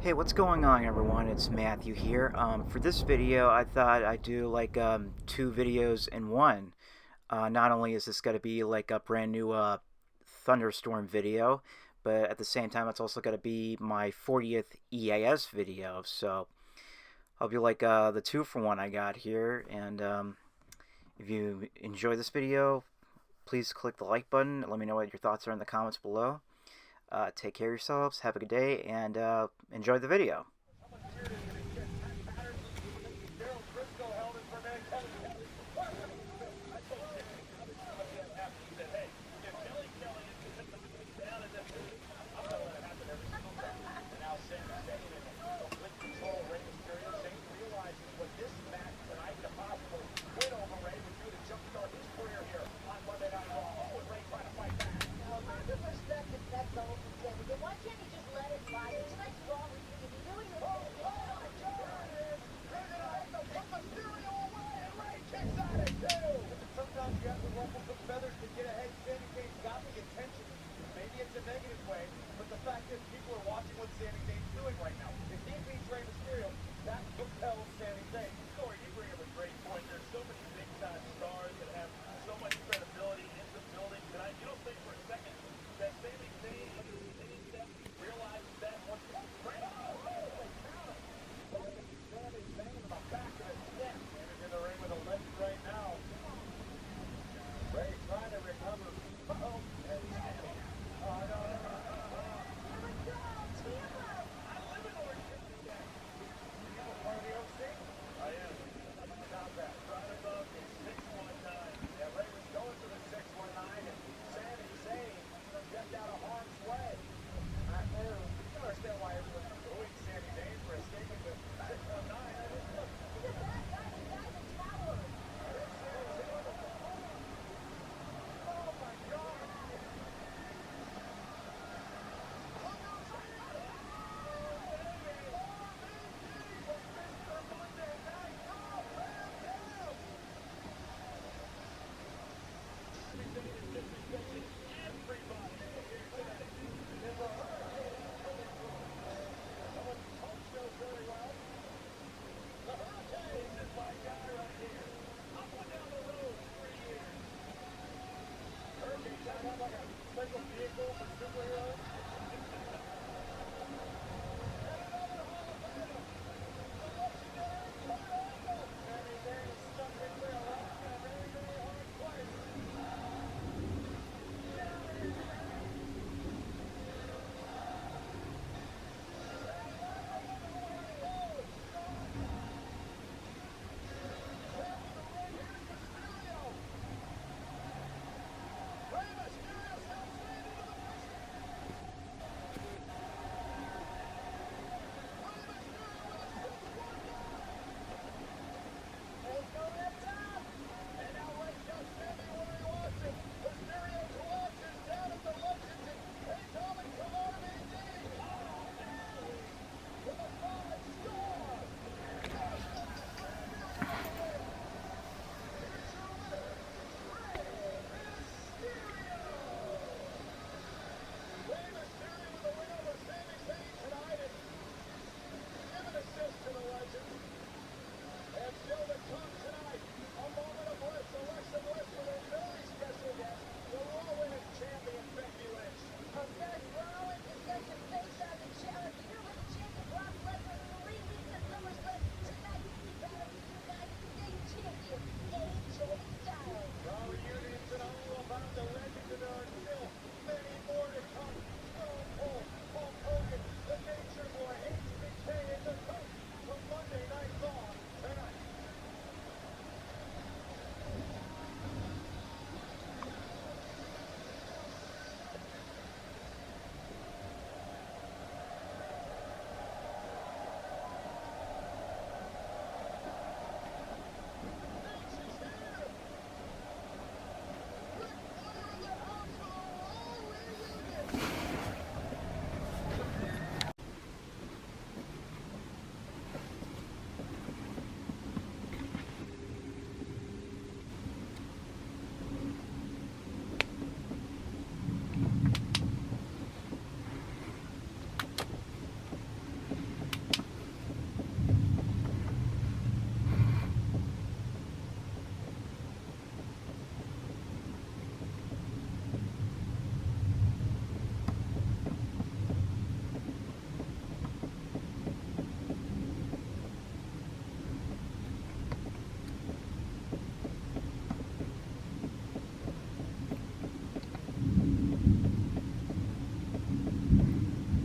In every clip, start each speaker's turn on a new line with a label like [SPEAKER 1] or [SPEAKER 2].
[SPEAKER 1] Hey, what's going on, everyone? It's Matthew here. For this video, I thought I'd do like two videos in one. Not only is this going to be like a brand new Thunderstorm video, but at the same time, it's also going to be my 40th EAS video. So hope you like the two for one I got here. And if you enjoy this video, please click the like button. Let me know what your thoughts are in the comments below. Take care of yourselves, have a good day, and enjoy the video.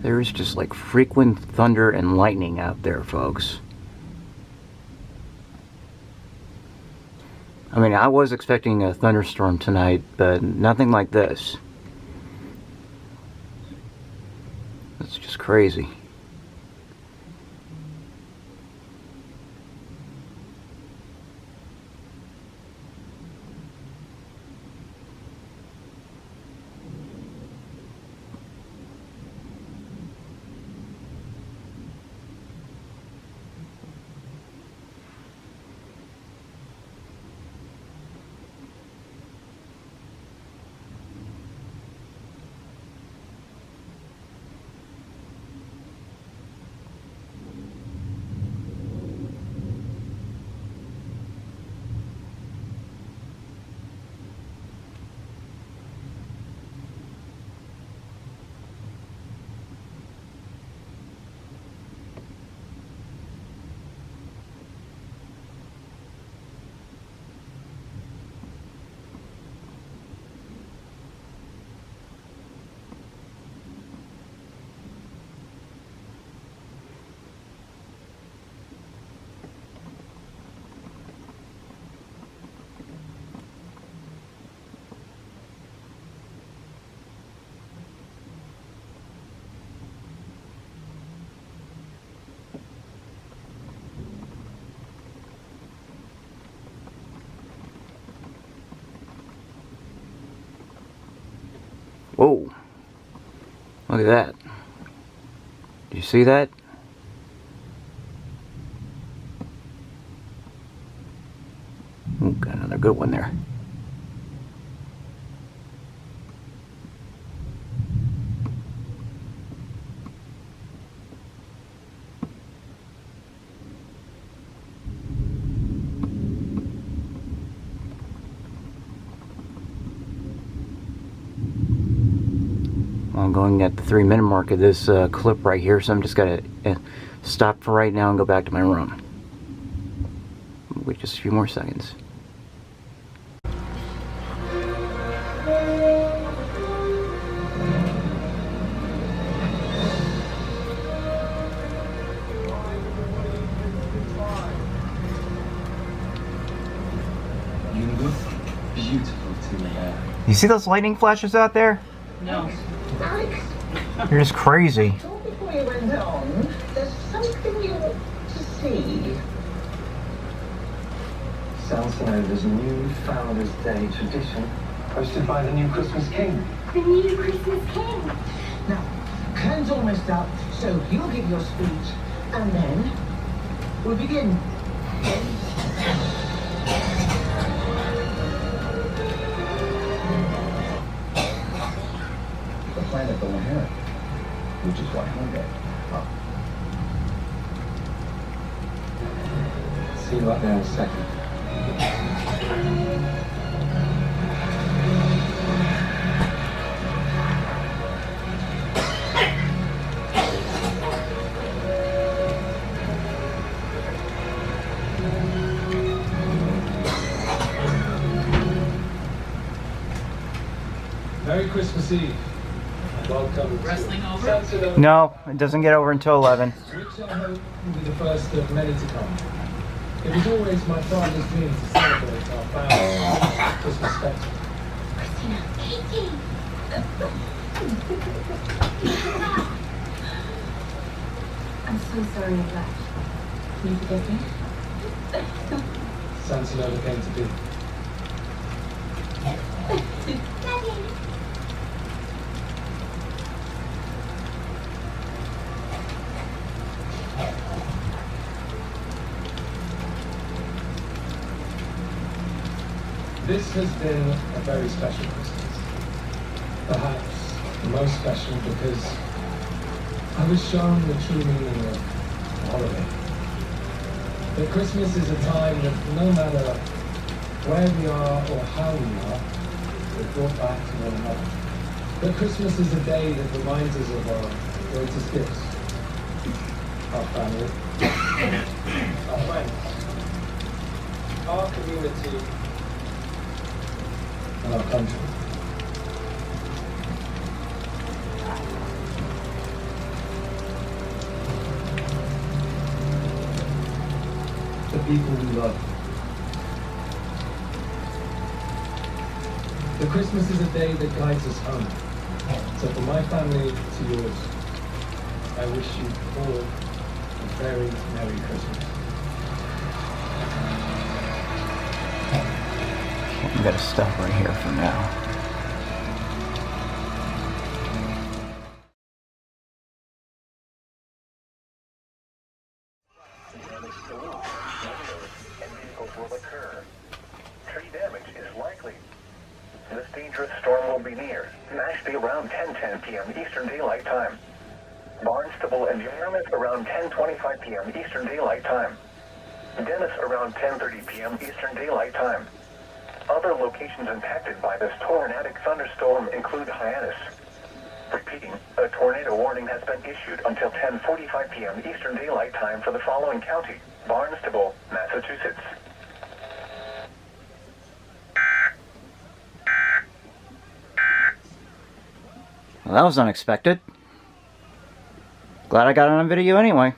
[SPEAKER 1] There's just like frequent thunder and lightning out there, folks. I mean, I was expecting a thunderstorm tonight, but nothing like this. It's just crazy. Whoa. Look at that. Do you see that? Ooh, got another good one there. I'm going at the 3-minute mark of this clip right here, so I'm just gonna stop for right now and go back to my room. Wait just a few more seconds.
[SPEAKER 2] You look beautiful today.
[SPEAKER 1] You see those lightning flashes out there?
[SPEAKER 3] No.
[SPEAKER 4] Alex,
[SPEAKER 1] You're just crazy.
[SPEAKER 4] thought before you went on, there's something you ought to see.
[SPEAKER 2] Sansonova's new Founders' Day tradition, hosted by the new Christmas King.
[SPEAKER 4] The new Christmas King. Now, Ken's almost up, so you'll give your speech, and then we'll begin.
[SPEAKER 2] The planet don't have it, which is why I'm dead. See you up there in a second.
[SPEAKER 5] Merry Christmas Eve. Welcome.
[SPEAKER 3] Wrestling
[SPEAKER 5] to
[SPEAKER 3] over?
[SPEAKER 5] Sansonova's,
[SPEAKER 1] No, it doesn't get over until 11.
[SPEAKER 5] which I hope will be the first of many to come. It was always my father's dream to celebrate our family's Christmas festival.
[SPEAKER 4] Christina, Katie! I'm so sorry I left. Can you forgive me?
[SPEAKER 5] Sansonova came to be.
[SPEAKER 4] Daddy!
[SPEAKER 5] This has been a very special Christmas. Perhaps the most special because I was shown the true meaning of holiday. That Christmas is a time that no matter where we are or how we are, we're brought back to one another. That Christmas is a day that reminds us of our greatest gifts. Our family, our friends, our community, and our country. people we love. The Christmas is a day that guides us home. So from my family to yours, I wish you all a very Merry Christmas.
[SPEAKER 1] I'm gonna stop right here for now.
[SPEAKER 3] Will occur. Tree damage is likely. This dangerous storm will be near. Nashville around 10:10 p.m. Eastern Daylight Time. Barnstable and Yarmouth around 10:25 p.m. Eastern Daylight Time. Dennis around 10:30 p.m. Eastern Daylight Time. Other locations impacted by this tornadic thunderstorm include Hyannis. Repeating, a tornado warning has been issued until 10:45 p.m. Eastern Daylight Time for the following county: Barnstable, Massachusetts.
[SPEAKER 1] Well, that was unexpected. Glad I got it on video anyway.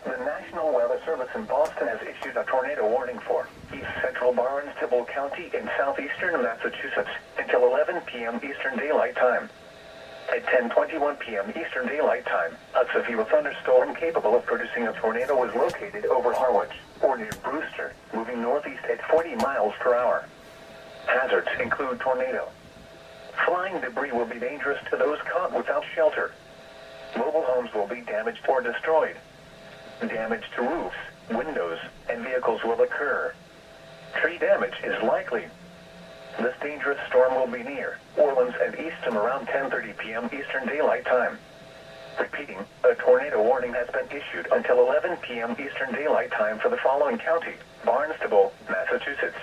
[SPEAKER 3] The National Weather Service in Boston has issued a tornado warning for East Central Barnstable County in southeastern Massachusetts until 11 p.m. Eastern Daylight Time. At 10:21 p.m. Eastern Daylight Time, a severe thunderstorm capable of producing a tornado was located over Harwich, or near Brewster, moving northeast at 40 miles per hour. Hazards include tornado. Flying debris will be dangerous to those caught without shelter. Mobile homes will be damaged or destroyed. Damage to roofs, windows, and vehicles will occur. Tree damage is likely. This dangerous storm will be near Orleans and Eastham around 10:30 p.m. Eastern Daylight Time. Repeating, a tornado warning has been issued until 11 p.m. Eastern Daylight Time for the following county: Barnstable, Massachusetts.